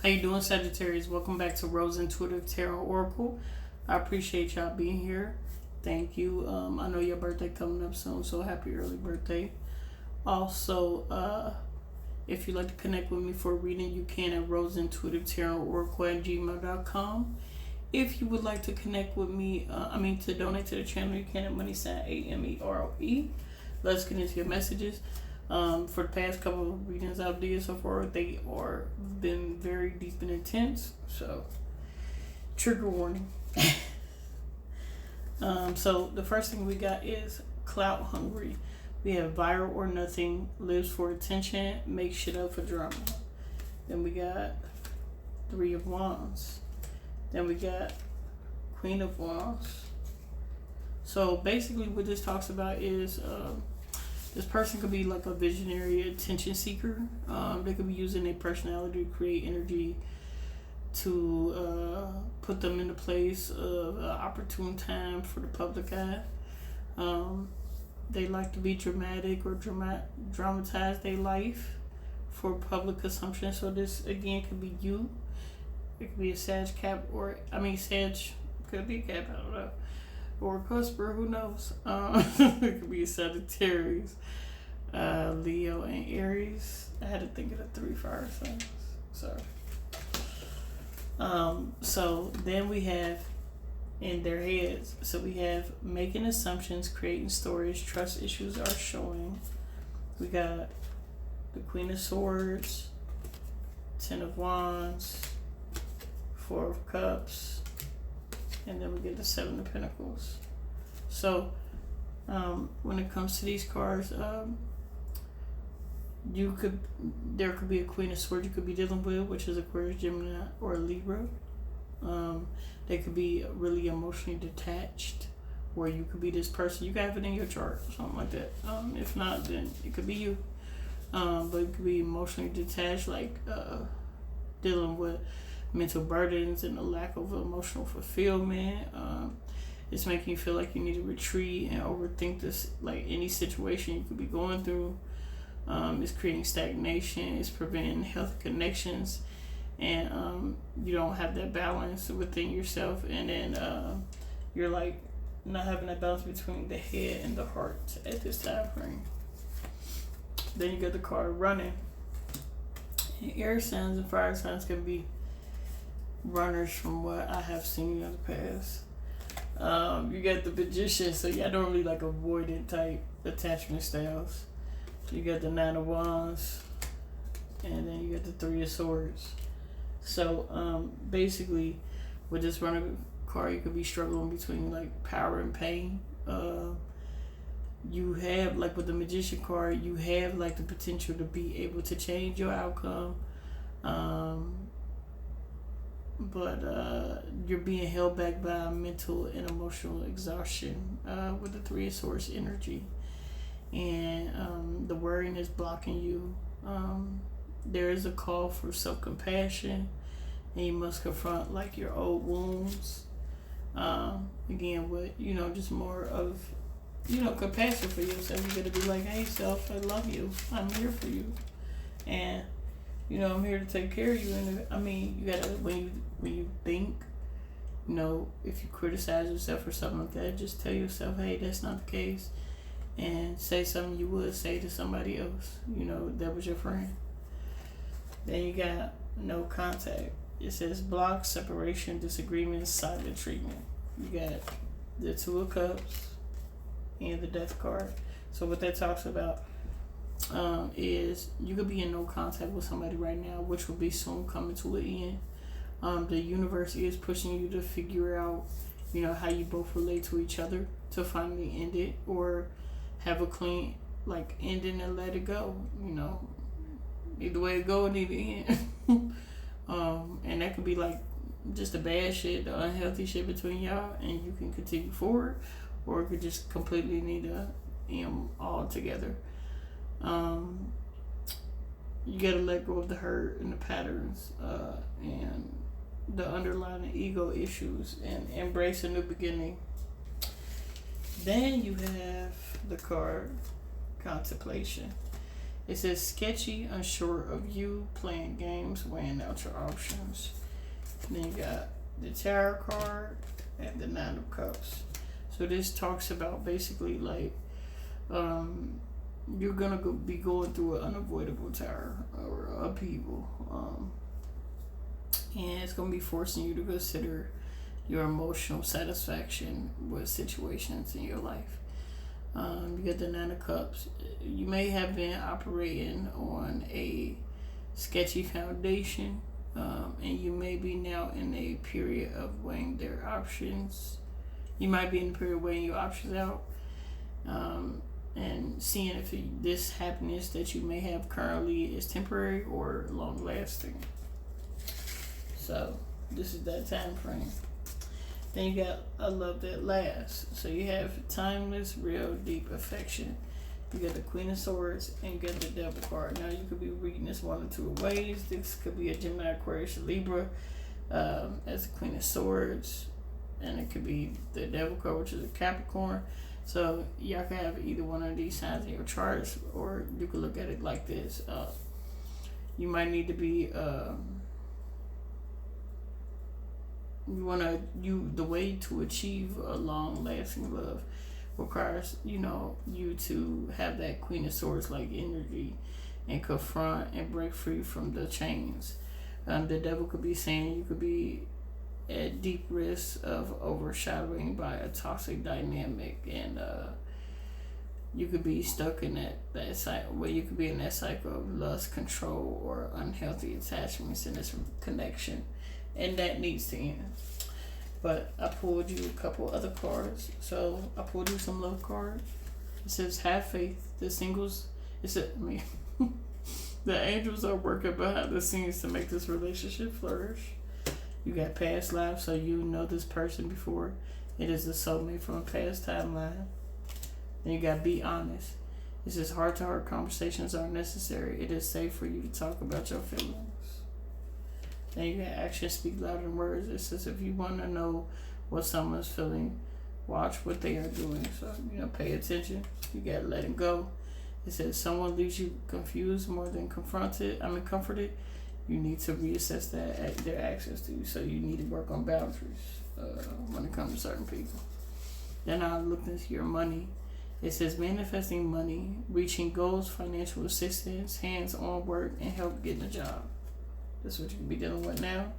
How you doing, Sagittarius? Welcome back to Rose Intuitive Tarot Oracle. I appreciate y'all being here. Thank you. I know your birthday coming up soon, so happy early birthday. Also, if you'd like to connect with me for a reading, you can at roseintuitivetarot@gmail.com. If you would like to connect with me, to donate to the channel, you can at money_AMEROE. Let's get into your messages. For the past couple of readings I've did so far, they are been very deep and intense. So, trigger warning. So the first thing we got is clout hungry. We have viral or nothing, lives for attention, makes shit up for drama. Then we got Three of Wands. Then we got Queen of Wands. So basically what this talks about is this person could be like a visionary attention seeker. They could be using their personality to create energy to put them in the place of an opportune time for the public eye. They like to be dramatic or dramatize their life for public consumption. So this again could be you. It could be a Sag Cap Sag could be a Cap, I don't know. Or a Cusper, who knows? It could be a Sagittarius, Leo, and Aries. I had to think of the 3 fire signs. Sorry. So then we have in their heads. So we have making assumptions, creating stories, trust issues are showing. We got the Queen of Swords, 10 of Wands, 4 of Cups, and then we get the 7 of Pentacles. So when it comes to these cards, there could be a Queen of Swords you could be dealing with, which is Aquarius, Gemini, or Libra. They could be really emotionally detached, where you could be this person. You can have it in your chart or something like that. If not, then it could be you. But it could be emotionally detached, like dealing with mental burdens and a lack of emotional fulfillment. It's making you feel like you need to retreat and overthink this, like any situation you could be going through. It's creating stagnation. It's preventing healthy connections, and you don't have that balance within yourself. And then you're like not having that balance between the head and the heart at this time frame. Then you got the card running. And air signs and fire signs can be runners from what I have seen in the past. You got the Magician, so y'all don't really like avoidant type attachment styles. You got the 9 of Wands, and then you got the 3 of Swords. So basically with this runner card, you could be struggling between like power and pain. You have, like with the Magician card, you have like the potential to be able to change your outcome, but you're being held back by mental and emotional exhaustion with the 3 of Swords energy. And the worrying is blocking you. There is a call for self-compassion, and you must confront like your old wounds. Again, with just more of compassion for yourself. You gotta be like, hey self, I love you. I'm here for you, and I'm here to take care of you. And you gotta, when you think, if you criticize yourself or something like that, just tell yourself, hey, that's not the case. And say something you would say to somebody else, that was your friend. Then you got no contact. It says block, separation, disagreement, silent treatment. You got the 2 of Cups and the Death card. So what that talks about is you could be in no contact with somebody right now, which will be soon coming to an end. The universe is pushing you to figure out, how you both relate to each other to finally end it, or have a clean ending and let it go. Either way it go, it need to end. And that could be like just the bad shit, the unhealthy shit between y'all, and you can continue forward, or it could just completely need to end all together. You gotta let go of the hurt and the patterns and the underlying ego issues, and embrace a new beginning. Then you have the card contemplation. It says sketchy, unsure of you, playing games, weighing out your options. Then you got the Tarot card and the Nine of Cups. So this talks about basically like you're gonna be going through an unavoidable tower or upheaval, and it's gonna be forcing you to consider your emotional satisfaction with situations in your life. You get the Nine of Cups. You may have been operating on a sketchy foundation, and you may be now in a period of weighing their options. You might be in a period of weighing your options out, and seeing if this happiness that you may have currently is temporary or long lasting. So this is that time frame. Then you got a love that lasts. So you have timeless, real, deep affection. You got the Queen of Swords and you got the Devil card. Now you could be reading this one or two ways. This could be a Gemini, Aquarius, or Libra as the Queen of Swords, and it could be the Devil card, which is a Capricorn. So y'all can have either one of these signs in your charts, or you could look at it like this. You might need to be the way to achieve a long lasting love requires you to have that Queen of Swords like energy and confront and break free from the chains. The Devil could be saying you could be at deep risk of overshadowing by a toxic dynamic, and you could be stuck in that cycle where you could be in that cycle of lust, control, or unhealthy attachments in this connection, and that needs to end. But I pulled you a couple other cards. So I pulled you some love cards. It says have faith. The singles, the angels are working behind the scenes to make this relationship flourish. You got past lives, so you know this person before. It is a soulmate from a past timeline. Then you got be honest. It says heart-to-heart conversations are necessary. It is safe for you to talk about your feelings. Then you got actions speak louder than words. It says if you want to know what someone's feeling, watch what they are doing. So, pay attention. You got letting go. It says someone leaves you confused more than comforted. You need to reassess their access to you. So you need to work on boundaries when it comes to certain people. Then I looked into your money. It says manifesting money, reaching goals, financial assistance, hands-on work, and help getting a job. That's what you can be dealing with now.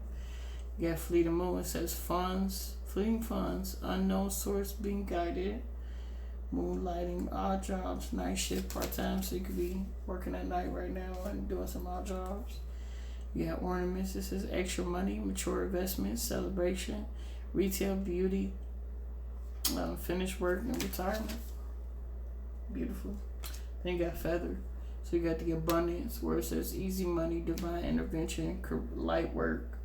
You got Fleeting Moon. It says fleeting funds, unknown source being guided, moonlighting, odd jobs, night shift, part-time. So you could be working at night right now and doing some odd jobs. You got ornaments. It says extra money, mature investments, celebration, retail, beauty, finished work, and retirement. Beautiful. Then you got feather. So you got the abundance where it says easy money, divine intervention, light work,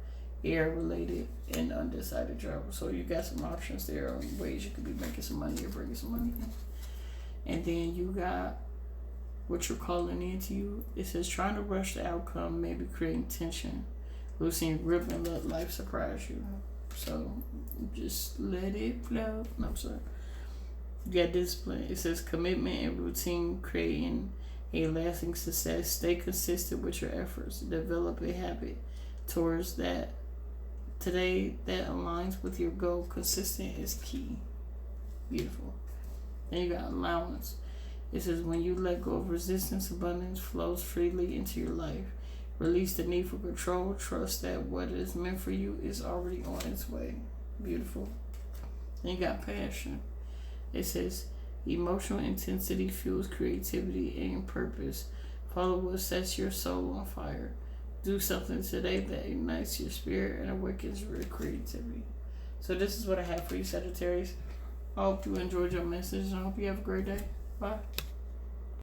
air related, and undecided travel. So you got some options there on ways you could be making some money or bringing some money in. And then you got what you're calling into you. It says trying to rush the outcome, maybe creating tension, losing grip, and let life surprise you. So just let it flow. No, I'm sorry. You got discipline. It says commitment and routine, creating a lasting success. Stay consistent with your efforts. Develop a habit towards that today that aligns with your goal. Consistent is key. Beautiful. Then you got allowance. It says when you let go of resistance, abundance flows freely into your life. Release the need for control. Trust that what is meant for you is already on its way. Beautiful. Then you got passion. It says emotional intensity fuels creativity and purpose. Follow what sets your soul on fire. Do something today that ignites your spirit and awakens your creativity. So this is what I have for you, Sagittarius. I hope you enjoyed your message and I hope you have a great day. Bye.